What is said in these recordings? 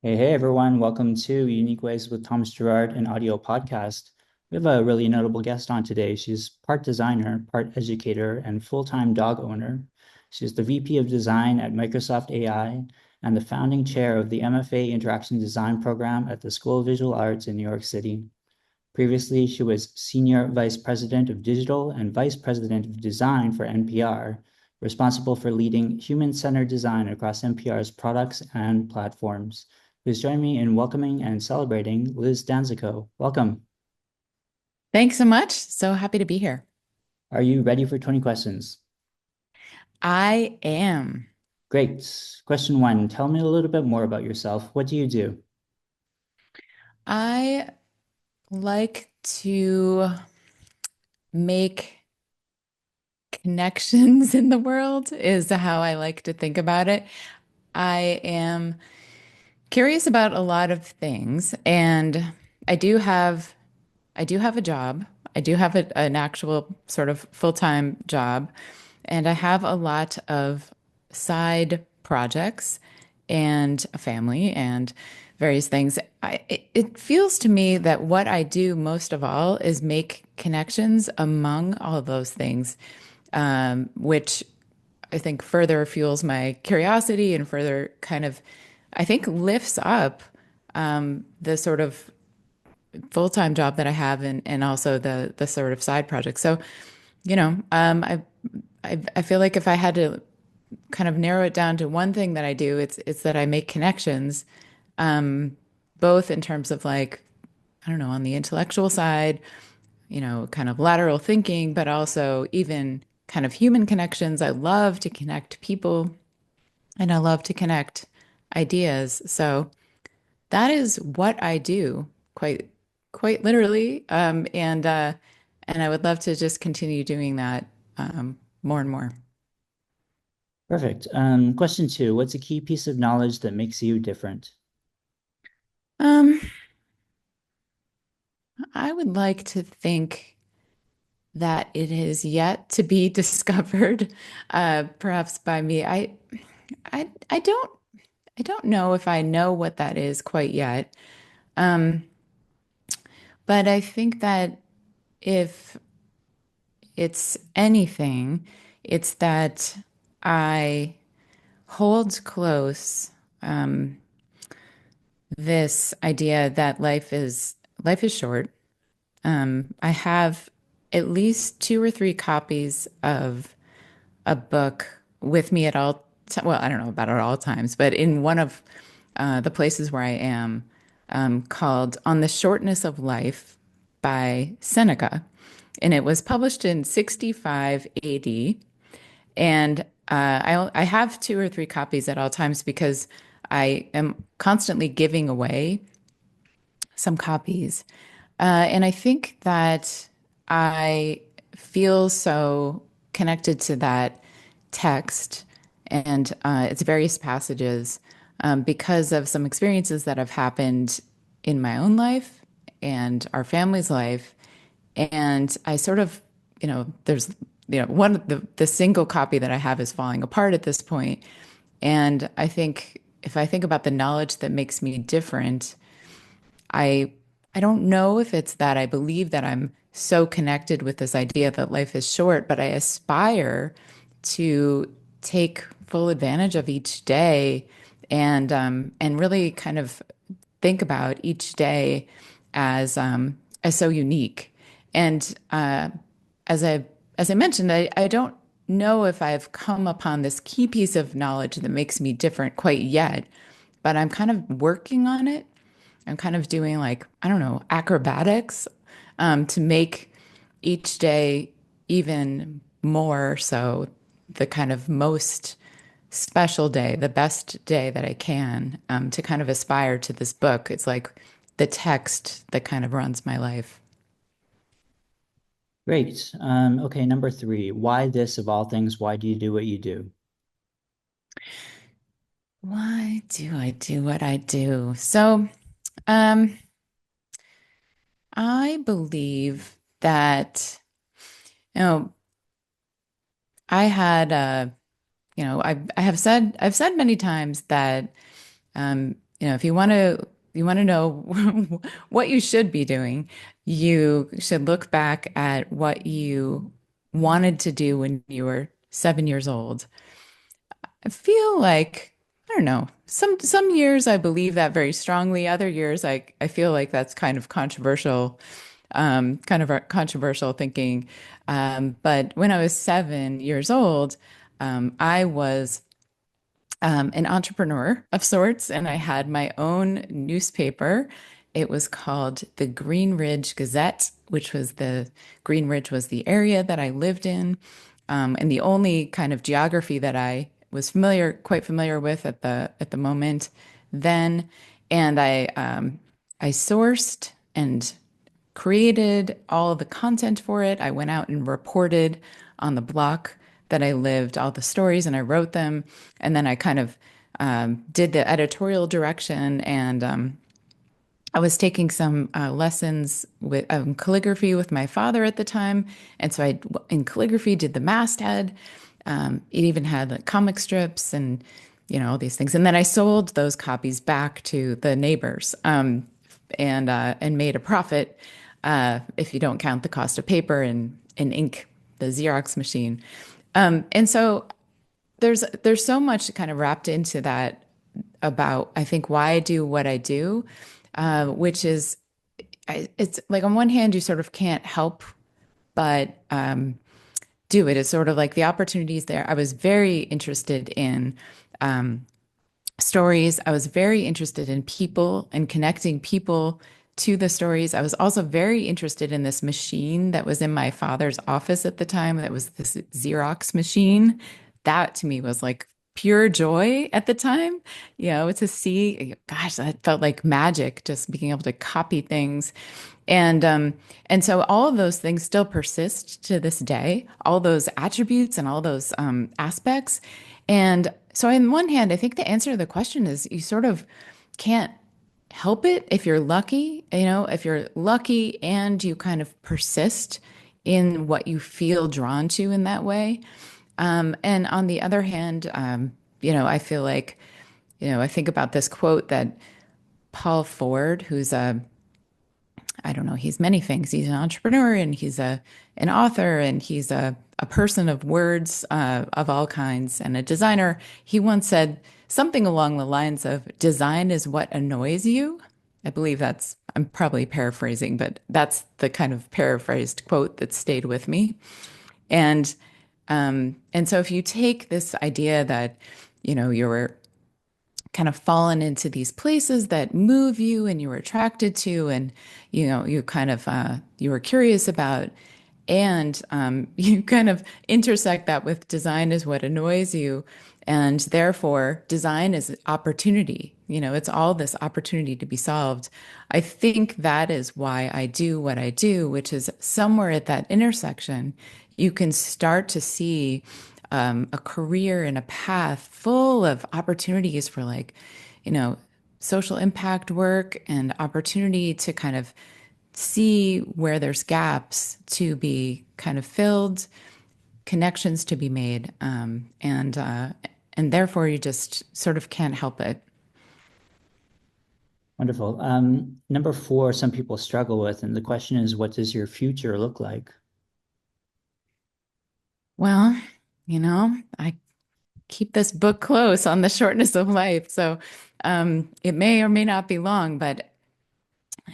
Hey, everyone. Welcome to Unique Ways with Thomas Gerard, an audio podcast. We have a really notable guest on today. She's part designer, part educator, and full-time dog owner. She's the VP of Design at Microsoft AI and the founding chair of the MFA Interaction Design Program at the School of Visual Arts in New York City. Previously, she was Senior Vice President of Digital and Vice President of Design for NPR, responsible for leading human-centered design across NPR's products and platforms. Please join me in welcoming and celebrating Liz Danzico. Welcome. Thanks so much. So happy to be here. Are you ready for 20 questions? I am. Great. Question one, tell me a little bit more about yourself. What do you do? I like to make connections in the world, is how I like to think about it. I am curious about a lot of things, and I do have I do have a job. I do have an actual sort of full-time job, and I have a lot of side projects and a family and various things. It feels to me that what I do most of all is make connections among all of those things, which I think further fuels my curiosity and further kind of, I think, lifts up the sort of full-time job that I have and also the sort of side project. So, I feel like if I had to kind of narrow it down to one thing that I do, it's that I make connections, both in terms of like, I don't know, on the intellectual side, kind of lateral thinking, but also even kind of human connections. I love to connect people and I love to connect ideas. So that is what I do quite literally. And I would love to just continue doing that more and more. Perfect. Question two, what's a key piece of knowledge that makes you different? Um, I would like to think that it is yet to be discovered, perhaps by me. I I don't know if I know what that is quite yet. Um, but I think that if it's anything, it's that I hold close this idea that life is short. I have at least two or three copies of a book with me at all. Well, I don't know about at all times, but in one of the places where I am, called "On the Shortness of Life" by Seneca, and it was published in 65 AD. And I have two or three copies at all times because I am constantly giving away some copies. And I think that I feel so connected to that text and its various passages because of some experiences that have happened in my own life and our family's life. And I sort of, there's, one of the single copy that I have is falling apart at this point. And I think if I think about the knowledge that makes me different, I I don't know if it's that I believe that I'm so connected with this idea that life is short, but I aspire to take full advantage of each day and really kind of think about each day as so unique. And as I as I mentioned, I don't know if I've come upon this key piece of knowledge that makes me different quite yet, but I'm kind of working on it. I'm kind of doing like, I don't know, acrobatics to make each day even more so the kind of most special day, the best day that I can to kind of aspire to this book. It's like the text that kind of runs my life. Great. Okay, number three, why this of all things? Why do you do what you do? Why do I do what I do? So, um, I believe that, you know, I had I have said many times that if you want to know what you should be doing, you should look back at what you wanted to do when you were 7 years old. I feel like, I don't know, some years I believe that very strongly. Other years I feel like that's kind of a controversial thinking. But when I was 7 years old, I was an entrepreneur of sorts, and I had my own newspaper. It was called the Green Ridge Gazette, which was the Green Ridge was the area that I lived in, and the only kind of geography that I was quite familiar with at the moment then. And I sourced and created all of the content for it. I went out and reported on the block that I lived, all the stories, and I wrote them. And then I kind of did the editorial direction. And I was taking some lessons with calligraphy with my father at the time. And so in calligraphy, did the masthead. It even had like comic strips and, all these things. And then I sold those copies back to the neighbors and made a profit if you don't count the cost of paper and ink, the Xerox machine. And so there's so much kind of wrapped into that about I think why I do what I do, which is it's like on one hand you sort of can't help but do it. It's sort of like the opportunities there. I was very interested in stories. I was very interested in people and connecting people to the stories. I was also very interested in this machine that was in my father's office at the time. That was this Xerox machine. That to me was like pure joy at the time, to see, gosh, that felt like magic, just being able to copy things. And so all of those things still persist to this day, all those attributes and all those aspects. And so on one hand, I think the answer to the question is you sort of can't help it if you're lucky, if you're lucky and you kind of persist in what you feel drawn to in that way. And on the other hand, I feel like, I think about this quote that Paul Ford, who's I don't know, he's many things. He's an entrepreneur and he's an author and he's a person of words of all kinds and a designer. He once said something along the lines of design is what annoys you. I believe I'm probably paraphrasing, but that's the kind of paraphrased quote that stayed with me. And and so if you take this idea that, you're kind of fallen into these places that move you and you were attracted to and you kind of you were curious about and you kind of intersect that with design is what annoys you and therefore design is opportunity, it's all this opportunity to be solved. I think that is why I do what I do, which is somewhere at that intersection you can start to see a career and a path full of opportunities for like, social impact work and opportunity to kind of see where there's gaps to be kind of filled, connections to be made, and therefore you just sort of can't help it. Wonderful. Number four, some people struggle with, and the question is, what does your future look like? Well, I keep this book close on the shortness of life, so it may or may not be long, but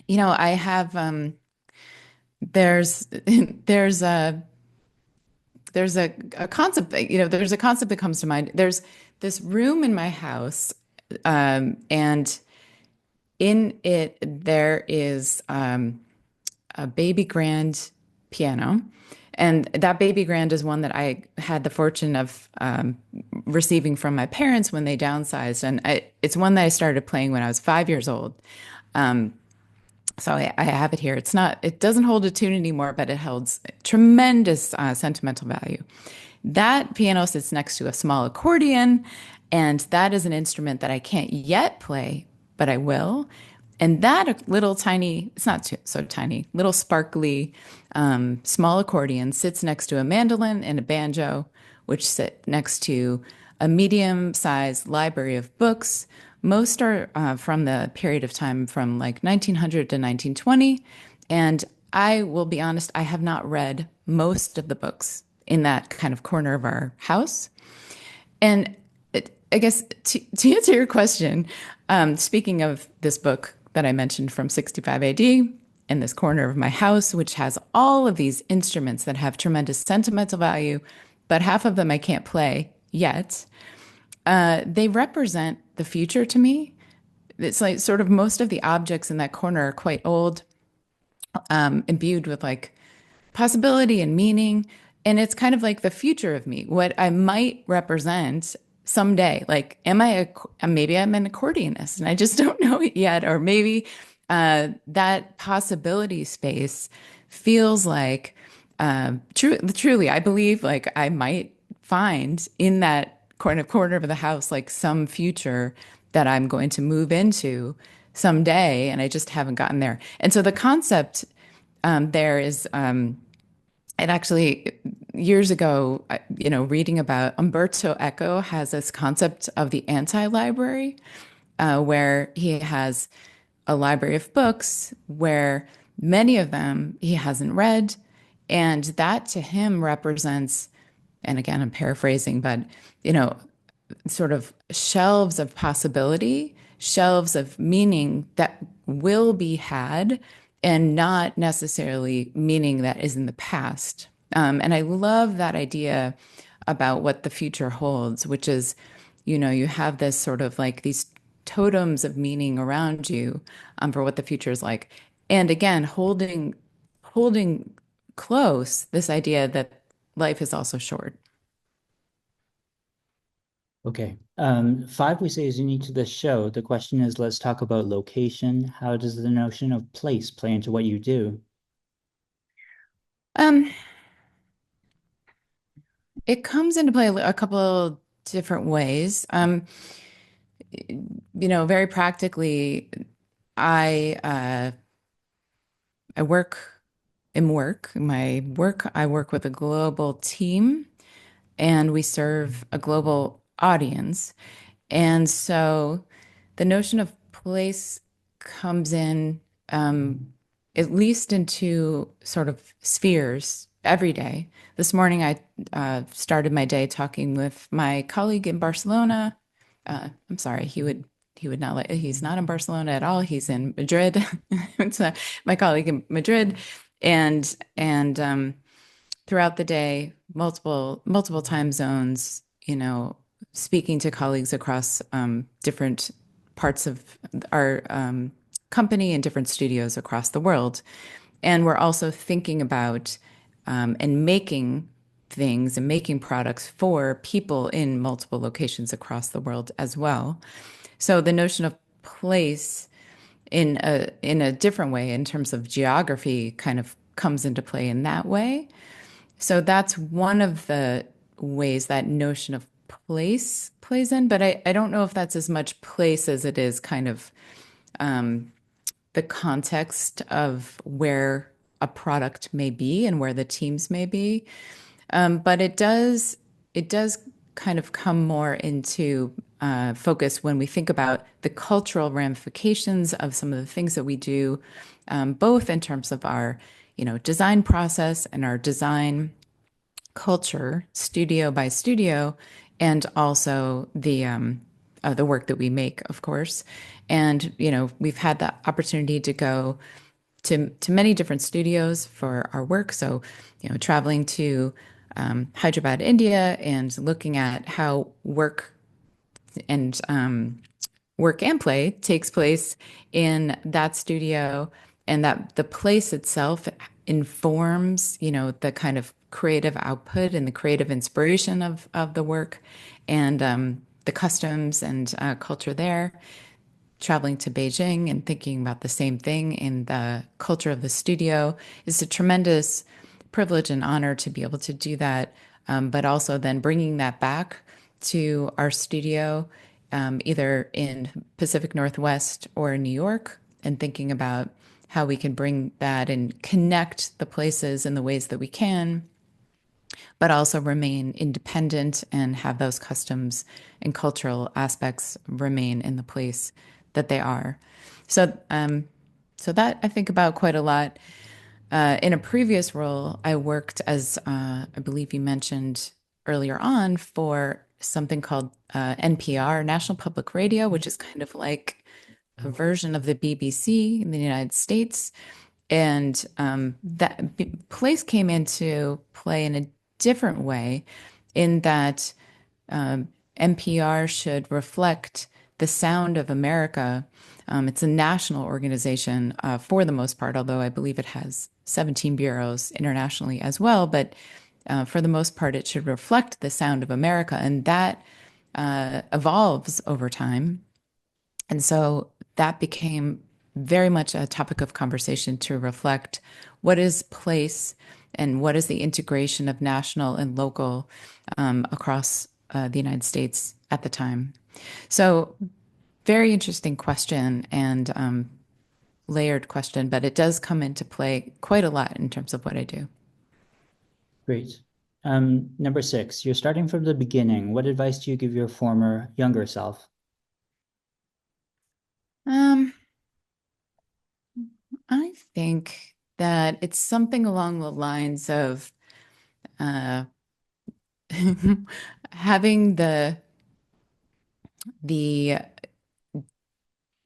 I have there's there's a a concept there's a concept that comes to mind. There's this room in my house, and in it there is a baby grand piano. And that baby grand is one that I had the fortune of receiving from my parents when they downsized. And it's one that I started playing when I was 5 years old. So I have it here. It doesn't hold a tune anymore, but it holds tremendous sentimental value. That piano sits next to a small accordion, and that is an instrument that I can't yet play, but I will. And that little tiny, it's not so tiny, little sparkly small accordion sits next to a mandolin and a banjo, which sit next to a medium-sized library of books, Most are from the period of time from like 1900 to 1920. And I will be honest, I have not read most of the books in that kind of corner of our house. And I guess to answer your question, speaking of this book that I mentioned from 65 AD in this corner of my house, which has all of these instruments that have tremendous sentimental value, but half of them I can't play yet. They represent the future to me. It's like sort of most of the objects in that corner are quite old, imbued with like possibility and meaning. And it's kind of like the future of me, what I might represent someday. Like, maybe I'm an accordionist and I just don't know it yet. Or maybe that possibility space feels like truly, I believe like I might find in that corner of the house, like some future that I'm going to move into someday. And I just haven't gotten there. And so the concept there is and actually, years ago, reading about Umberto Eco has this concept of the anti-library, where he has a library of books where many of them he hasn't read. And that to him represents, and again, I'm paraphrasing, but, you know, sort of shelves of possibility, shelves of meaning that will be had and not necessarily meaning that is in the past. And I love that idea about what the future holds, which is, you have this sort of like these totems of meaning around you for what the future is like. And again, holding close this idea that life is also short. Okay. Five we say is unique to this show. The question is, let's talk about location. How does the notion of place play into what you do? Um, It comes into play a couple of different ways. Very practically, I I work I work with a global team and we serve a global audience. And so the notion of place comes in at least into sort of spheres every day. This morning, I started my day talking with my colleague in Barcelona. I'm sorry, he would not he's not in Barcelona at all. He's in Madrid. It's my colleague in Madrid, and throughout the day, multiple time zones, speaking to colleagues across different parts of our company and different studios across the world. And we're also thinking about and making things and making products for people in multiple locations across the world as well. So the notion of place in a different way in terms of geography kind of comes into play in that way. So that's one of the ways that notion of place plays in, but I don't know if that's as much place as it is kind of the context of where a product may be and where the teams may be. But it does kind of come more into focus when we think about the cultural ramifications of some of the things that we do, both in terms of our, design process and our design culture, studio by studio, and also the work that we make, of course. And we've had the opportunity to go to many different studios for our work. So, traveling to Hyderabad, India, and looking at how and work and play takes place in that studio, and that the place itself informs, the kind of creative output and the creative inspiration of the work, and the customs and culture there. Traveling to Beijing and thinking about the same thing in the culture of the studio is a tremendous privilege and honor to be able to do that. But also then bringing that back to our studio, either in Pacific Northwest or in New York, and thinking about how we can bring that and connect the places in the ways that we can. but also remain independent and have those customs and cultural aspects remain in the place that they are. So, so that I think about quite a lot. In a previous role, I worked as, I believe you mentioned earlier on, for something called NPR, National Public Radio, which is kind of like a version of the BBC in the United States. And place came into play in a different way, in that NPR should reflect the sound of America. It's a national organization for the most part, although I believe it has 17 bureaus internationally as well. But for the most part, it should reflect the sound of America. And that evolves over time. And so that became very much a topic of conversation to reflect what is place and what is the integration of national and local across the United States at the time. So, very interesting question and layered question, but it does come into play quite a lot in terms of what I do. Great. Number six, you're starting from the beginning. What advice do you give your former younger self? Um, I think that it's something along the lines of uh, having the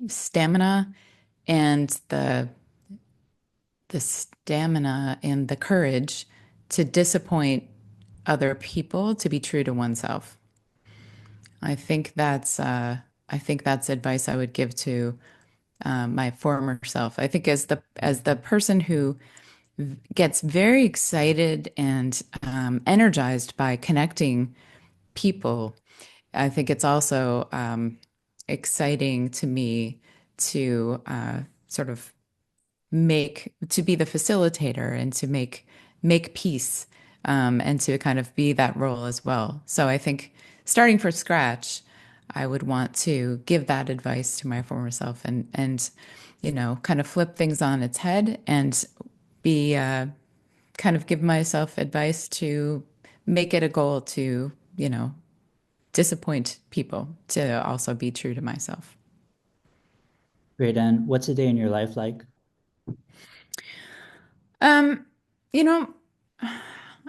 stamina and the stamina and the courage to disappoint other people to be true to oneself. I think that's advice I would give to my former self. I think as the person who gets very excited and energized by connecting people, I think it's also exciting to me to sort of to be the facilitator and to make peace, and to kind of be that role as well. So I think starting from scratch, I would want to give that advice to my former self, and kind of flip things on its head and be kind of give myself advice to make it a goal to disappoint people, to also be true to myself. Great. And what's a day in your life like? Um, you know,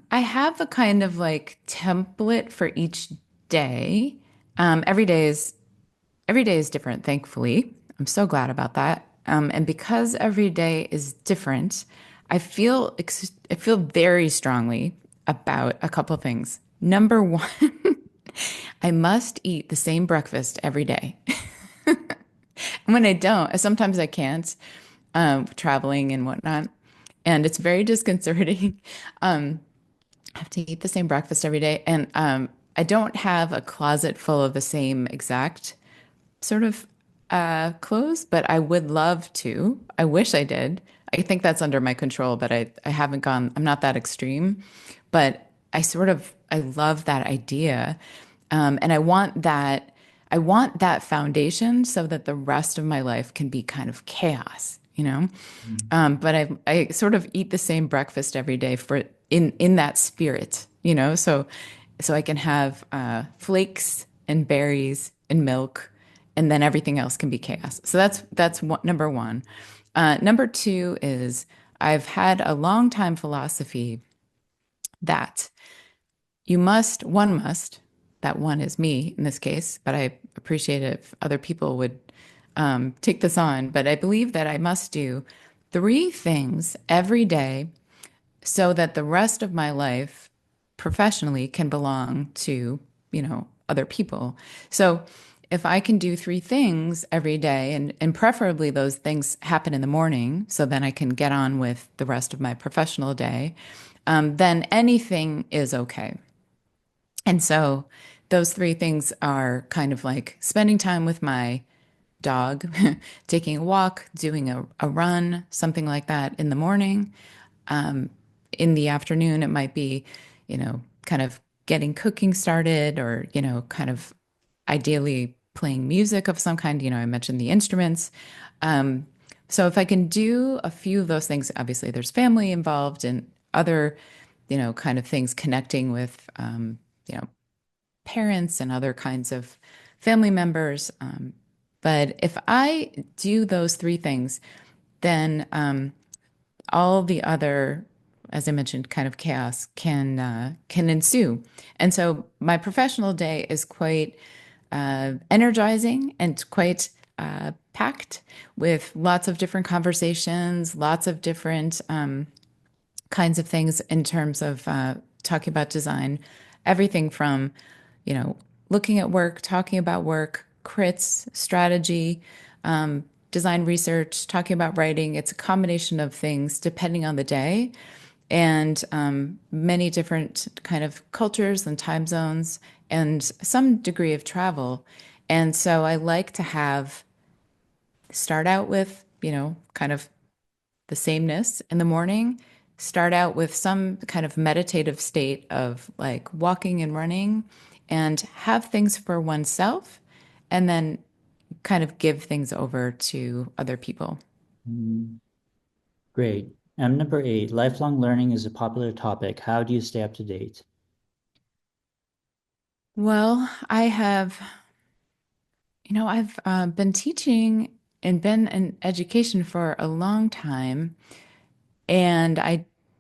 I have a kind of like template for each day. Every day is different, thankfully. I'm so glad about that. And because every day is different, I feel very strongly about a couple of things. Number one, I must eat the same breakfast every day. And when I don't, sometimes I can't, traveling and whatnot. And it's very disconcerting. I have to eat the same breakfast every day. And I don't have a closet full of the same exact sort of clothes, but I would love to. I wish I did. I think that's under my control, but I haven't gone, I'm not that extreme. But I love that idea. And I want that foundation so that the rest of my life can be kind of chaos, you know? Mm. But I sort of eat the same breakfast every day for in that spirit, you know. So I can have flakes and berries and milk, and then everything else can be chaos. So that's number one. Number two is I've had a long time philosophy that one must, that one is me in this case, but I appreciate it if other people would take this on. But I believe that I must do three things every day so that the rest of my life professionally can belong to, other people. So if I can do three things every day, and preferably those things happen in the morning, so then I can get on with the rest of my professional day, then anything is okay. And so those three things are kind of like spending time with my dog, taking a walk, doing a run, something like that in the morning. In the afternoon, it might be, kind of getting cooking started, or, kind of ideally playing music of some kind. I mentioned the instruments. So if I can do a few of those things, obviously there's family involved and other kind of things connecting with, parents and other kinds of family members. But if I do those three things, then all the other, as I mentioned, kind of chaos can ensue. And so my professional day is quite energizing and quite packed with lots of different conversations, lots of different kinds of things in terms of talking about design, everything from, you know, looking at work, talking about work, crits, strategy, design research, talking about writing. It's a combination of things depending on the day and many different kind of cultures and time zones and some degree of travel. And so I like to have start out with, kind of the sameness in the morning, start out with some kind of meditative state of like walking and running and have things for oneself and then kind of give things over to other people. Mm, great. Number 8, lifelong learning is a popular topic. How do you stay up to date? Well, I've been teaching and been in education for a long time, and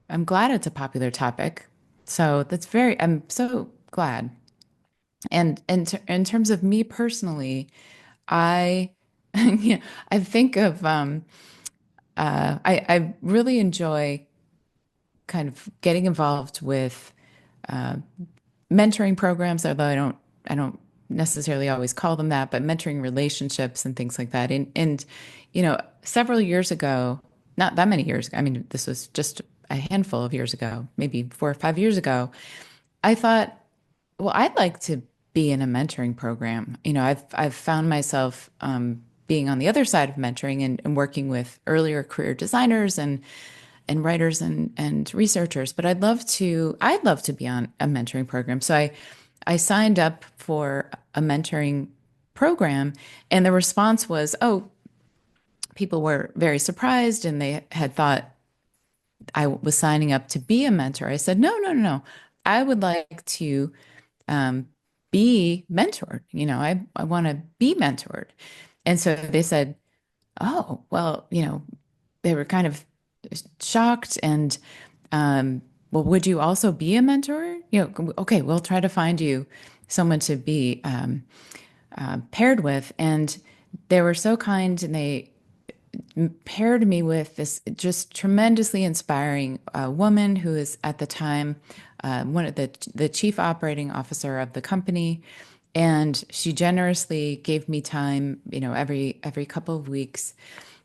I'm glad it's a popular topic. So I'm so glad. And in terms of me personally, I, yeah, I think of, I really enjoy kind of getting involved with mentoring programs, although I don't necessarily always call them that, but mentoring relationships and things like that. And several years ago, not that many years ago, I mean, this was just a handful of years ago, maybe 4 or 5 years ago, I thought, well, I'd like to be in a mentoring program. I've found myself being on the other side of mentoring and working with earlier career designers and writers and researchers, but I'd love to be on a mentoring program. So I signed up for a mentoring program, and the response was, oh, people were very surprised and they had thought I was signing up to be a mentor. I said, no, no, no, no. I would like to um, be mentored. I want to be mentored. And so they said, oh, well, they were kind of shocked and, well, would you also be a mentor? Okay, we'll try to find you someone to be paired with. And they were so kind and they paired me with this just tremendously inspiring woman who is at the time one of the chief operating officer of the company, and she generously gave me time, every couple of weeks,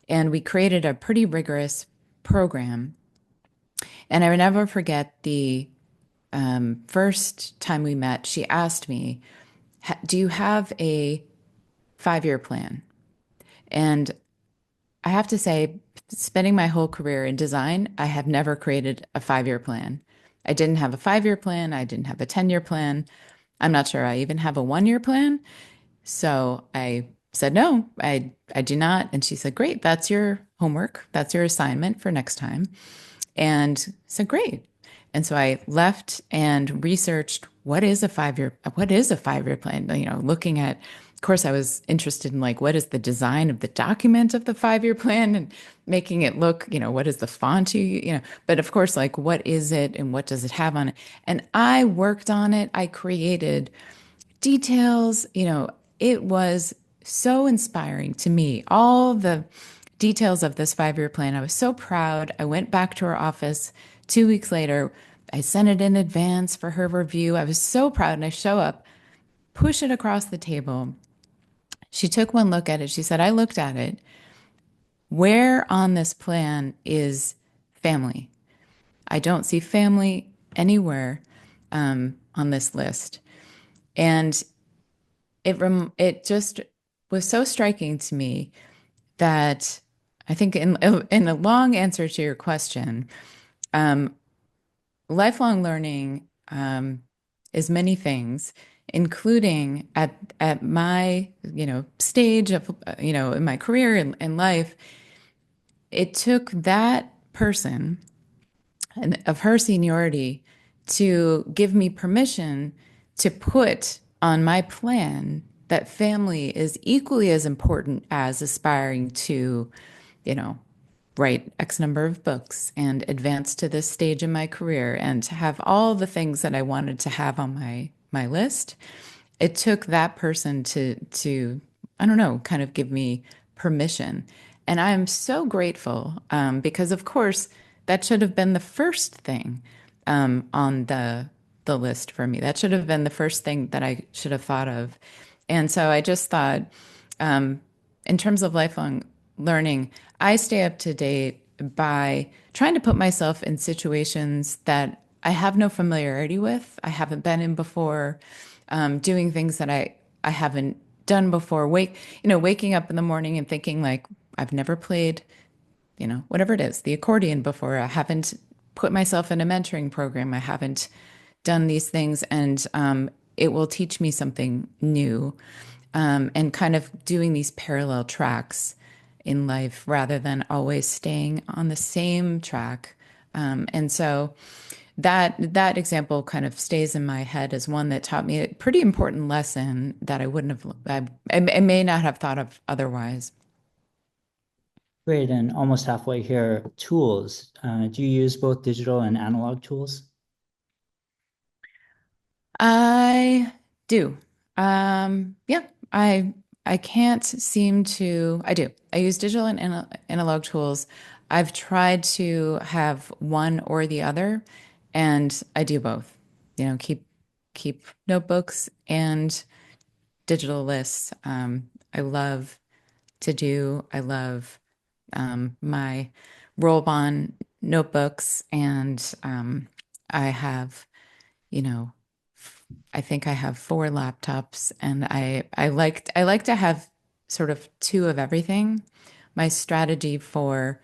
and we created a pretty rigorous program. And I will never forget the first time we met. She asked me, "Do you have a 5-year plan?" And I have to say, spending my whole career in design, I have never created a 5-year plan. I didn't have a 5-year plan. I didn't have a 10-year plan. I'm not sure I even have a 1-year plan. So I said, no, I do not. And she said, great, that's your homework. That's your assignment for next time. And I said, great. And so I left and researched what is a 5-year plan? Looking at, of course, I was interested in like, what is the design of the document of the 5-year plan and making it look, what is the font but of course, like, what is it and what does it have on it? And I worked on it. I created details, it was so inspiring to me. All the details of this 5-year plan. I was so proud. I went back to her office 2 weeks later. I sent it in advance for her review. I was so proud. And I show up, push it across the table. She took one look at it. She said, I looked at it. Where on this plan is family? I don't see family anywhere on this list. And it just was so striking to me that I think in a long answer to your question, um, lifelong learning is many things, including at my stage of in my career and life. It took that person and of her seniority to give me permission to put on my plan that family is equally as important as aspiring to, you know, write X number of books and advance to this stage in my career and to have all the things that I wanted to have on my list. It took that person to I don't know, kind of give me permission. And I am so grateful because, of course, that should have been the first thing on the list for me. That should have been the first thing that I should have thought of. And so I just thought, in terms of lifelong learning, I stay up to date by trying to put myself in situations that I have no familiarity with, I haven't been in before, doing things that I haven't done before. Waking up in the morning and thinking like I've never played, whatever it is, the accordion before. I haven't put myself in a mentoring program. I haven't done these things, and it will teach me something new. And kind of doing these parallel tracks in life rather than always staying on the same track. And so that example kind of stays in my head as one that taught me a pretty important lesson that I wouldn't have, I may not have thought of otherwise. Great, and almost halfway here, tools. Do you use both digital and analog tools? I do. Yeah, I can't seem to. I do. I use digital and analog tools. I've tried to have one or the other, and I do both. Keep notebooks and digital lists. I love to do. I love my roll-on notebooks, and I have, you know, I think I have four laptops, and I like to have sort of two of everything. My strategy for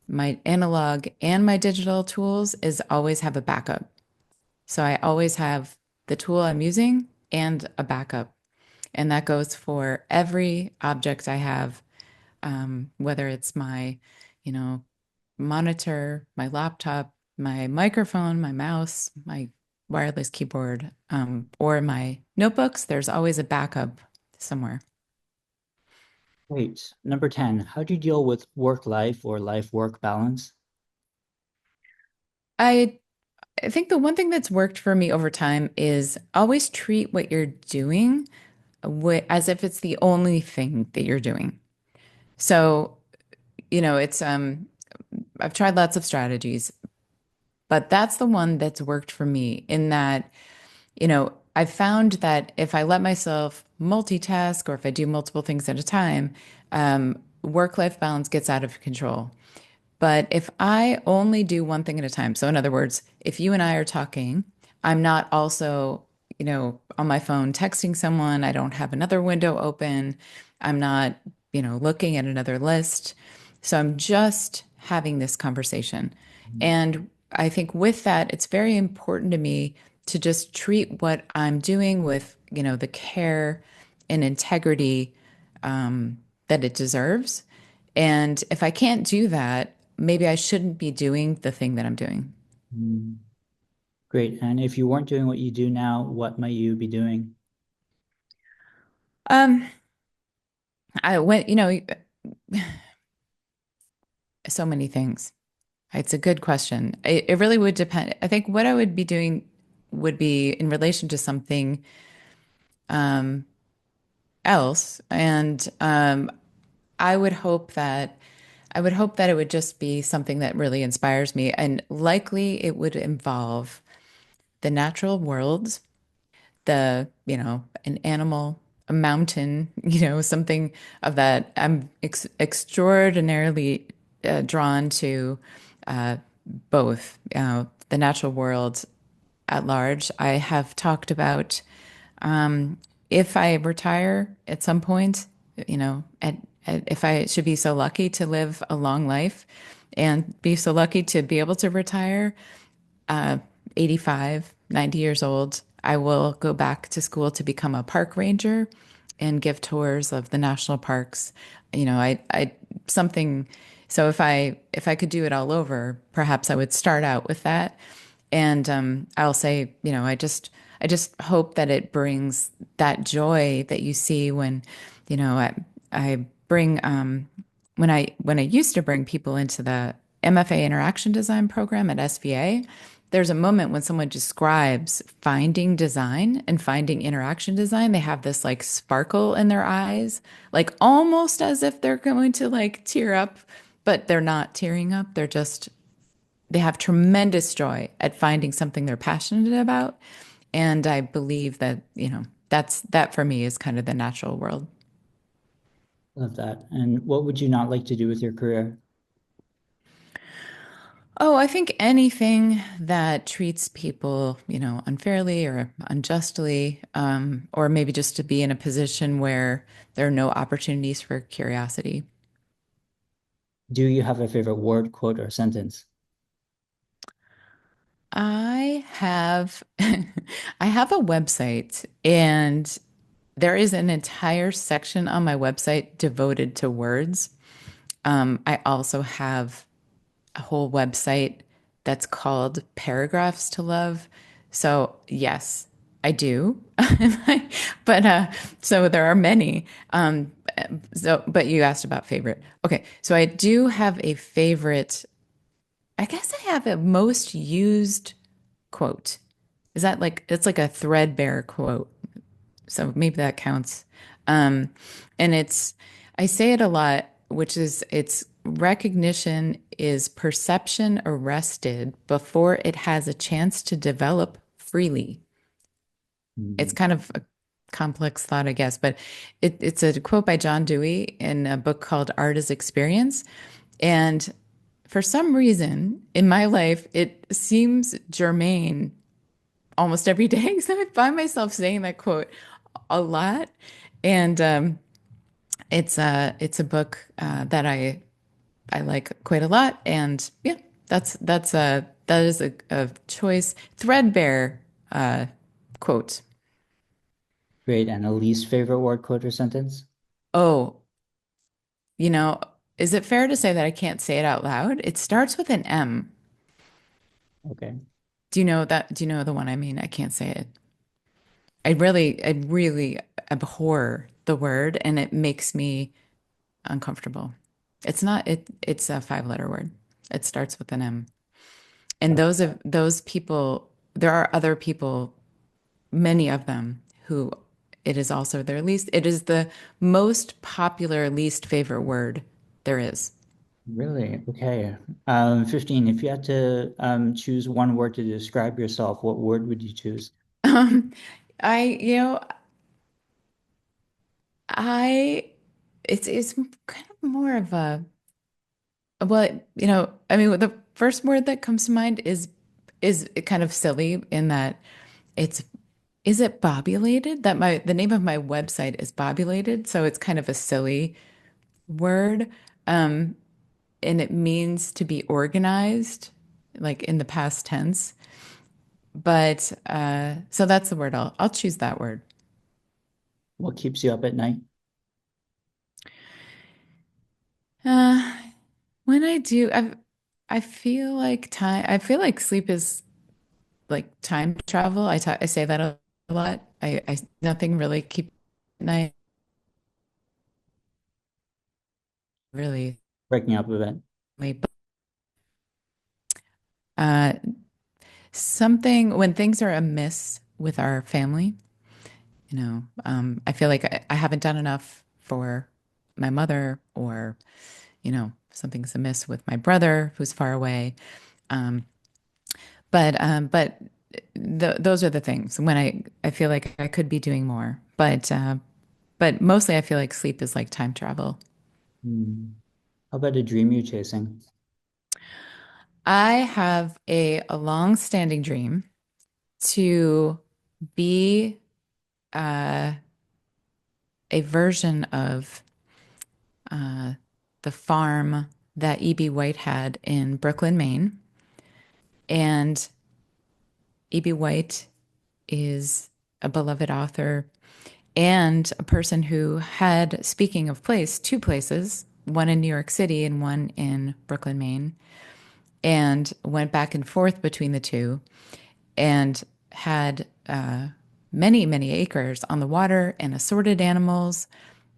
my analog and my digital tools is always have a backup. So I always have the tool I'm using and a backup. And that goes for every object I have, whether it's my, you know, monitor, my laptop, my microphone, my mouse, my wireless keyboard, or my notebooks, there's always a backup somewhere. Great. Number 10, how do you deal with work-life or life-work balance? I I think the one thing that's worked for me over time is always treat what you're doing as if it's the only thing that you're doing. So, it's I've tried lots of strategies, but that's the one that's worked for me in that, I found that if I let myself multitask or if I do multiple things at a time, work-life balance gets out of control. But if I only do one thing at a time, so in other words, if you and I are talking, I'm not also, on my phone texting someone, I don't have another window open, I'm not, looking at another list. So I'm just having this conversation. And I think with that, it's very important to me to just treat what I'm doing with, the care and integrity that it deserves. And if I can't do that, maybe I shouldn't be doing the thing that I'm doing. Mm, great. And if you weren't doing what you do now, what might you be doing? Um, I went, so many things. It's a good question. It really would depend. I think what I would be doing would be in relation to something um, else, and I would hope that it would just be something that really inspires me, and likely it would involve the natural world, an animal, a mountain, something of that. I'm extraordinarily drawn to both the natural world at large. I have talked about if I retire at some point, if I should be so lucky to live a long life and be so lucky to be able to retire, 85, 90 years old, I will go back to school to become a park ranger and give tours of the national parks. Something. So if I could do it all over, perhaps I would start out with that And I'll say, I just hope that it brings that joy that you see when, I bring when I used to bring people into the MFA Interaction Design Program at SVA. There's a moment when someone describes finding design and finding interaction design. They have this like sparkle in their eyes, like almost as if they're going to like tear up, but they're not tearing up. They have tremendous joy at finding something they're passionate about. And I believe that, that for me is kind of the natural world. Love that. And what would you not like to do with your career? Oh, I think anything that treats people, unfairly or unjustly, or maybe just to be in a position where there are no opportunities for curiosity. Do you have a favorite word, quote, or sentence? I have I have a website and there is an entire section on my website devoted to words. I also have a whole website that's called Paragraphs to Love. So, yes, I do. But so there are many. But you asked about favorite. Okay, so I do have a favorite. I guess I have a most used quote. Is that like it's like a threadbare quote? So maybe that counts. Um, and I say it a lot, which is it's recognition is perception arrested before it has a chance to develop freely. It's Mm, kind of a complex thought, I guess, but it's a quote by John Dewey in a book called Art as Experience. And for some reason in my life, it seems germane almost every day. So I find myself saying that quote a lot. And it's a book that I like quite a lot. And yeah, that is a choice threadbare quote. great. And a least favorite word, quote, or sentence? Oh, you know, is it fair to say that I can't say it out loud? It starts with an M. Okay. Do you know that? Do you know the one I mean? I can't say it. I really abhor the word and it makes me uncomfortable. It's not it's a five-letter word. It starts with an M. And What's those people, there are other people, many of them who it is also their least, it is the most popular least favorite word there is. really? Okay. 15, if you had to choose one word to describe yourself, what word would you choose? Um, I, you know, I it's kind of more of a well, I mean, the first word that comes to mind is kind of silly in that it's is it bobulated? That the name of my website is bobulated, so it's kind of a silly word. Um, and it means to be organized, like in the past tense. But so that's the word I'll choose that word. What keeps you up at night? Uh, when I do, I feel like sleep is like time travel. I say that a lot. Nothing really keeps night really. Breaking up a bit. But, uh, something when things are amiss with our family, I feel like I haven't done enough for my mother, or something's amiss with my brother who's far away. Um, but those are the things when I feel like I could be doing more. But mostly I feel like sleep is like time travel. Hmm. How about a dream you're chasing? I have a long-standing dream to be uh, a version of uh, the farm that E.B. White had in Brooklyn, Maine. And E.B. White is a beloved author and a person who had, speaking of place, two places, one in New York City and one in Brooklyn, Maine. and went back and forth between the two and had many, many acres on the water and assorted animals,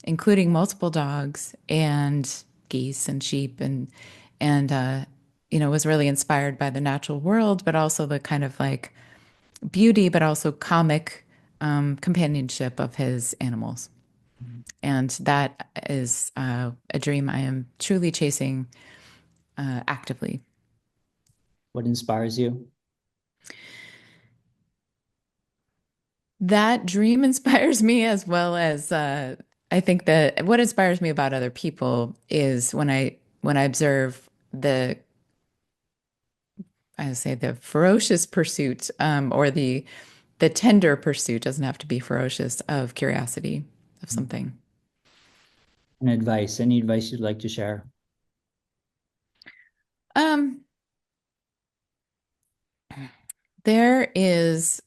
including multiple dogs and geese and sheep and was really inspired by the natural world, but also the kind of like beauty, but also comic companionship of his animals. And that is a dream I am truly chasing actively. What inspires you? That dream inspires me as well as I think that what inspires me about other people is when I observe I say the ferocious pursuit or the tender pursuit doesn't have to be ferocious of curiosity of something. And advice, any advice you'd like to share? Um, there is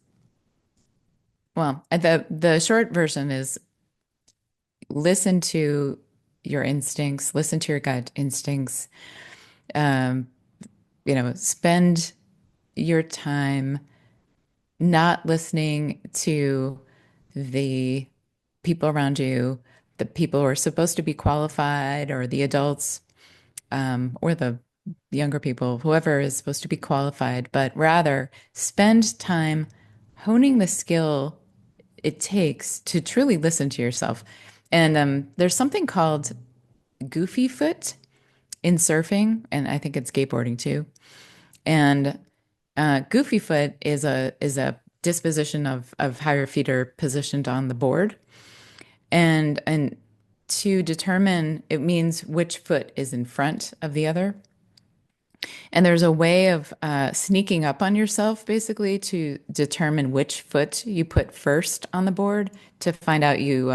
well, the short version is listen to your instincts, listen to your gut instincts. Um, spend your time not listening to the people around you, the people who are supposed to be qualified, or the adults, or the younger people, whoever is supposed to be qualified, but rather spend time honing the skill it takes to truly listen to yourself. And there's something called goofy foot in surfing, and I think it's skateboarding too. And goofy foot is a disposition of how your feet are positioned on the board, and to determine it means which foot is in front of the other. And there's a way of sneaking up on yourself, basically, to determine which foot you put first on the board to find out you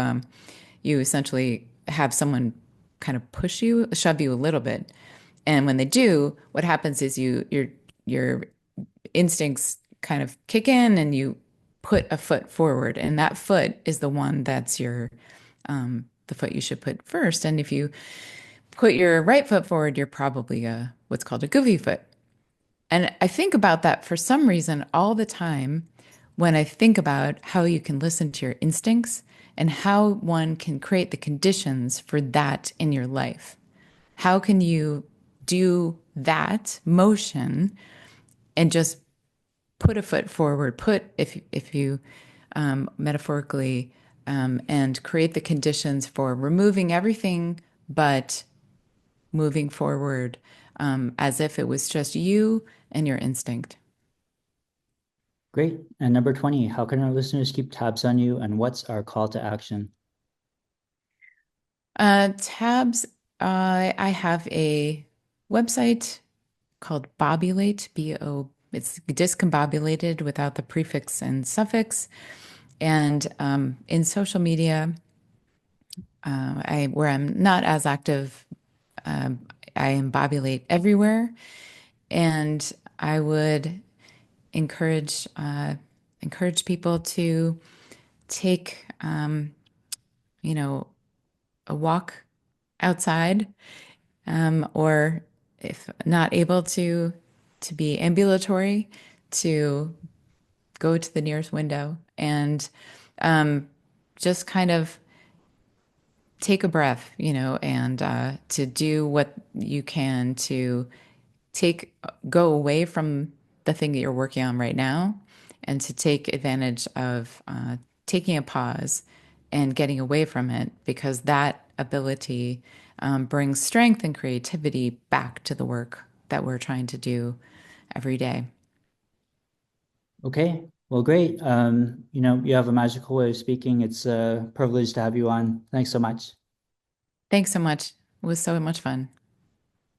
essentially have someone kind of push you, shove you a little bit. And when they do, what happens is your instincts kind of kick in and you put a foot forward, and that foot is the one that's the foot you should put first. And if you put your right foot forward, you're probably what's called a goofy foot. And I think about that for some reason all the time when I think about how you can listen to your instincts and how one can create the conditions for that in your life. How can you do that motion and just put a foot forward, if you metaphorically, and create the conditions for removing everything but moving forward as if it was just you and your instinct. Great. And number 20, how can our listeners keep tabs on you and what's our call to action? Tabs, I have a website called Bobulate, it's discombobulated without the prefix and suffix. And in social media, where I'm not as active, I am Bobulate everywhere. And I would encourage encourage people to take a walk outside, or if not able to be ambulatory, to go to the nearest window and just kind of take a breath, and to do what you can to go away from the thing that you're working on right now, and to take advantage of taking a pause and getting away from it, because that ability brings strength and creativity back to the work that we're trying to do every day. Okay. Well, great. You have a magical way of speaking. It's a privilege to have you on. Thanks so much. Thanks so much. It was so much fun.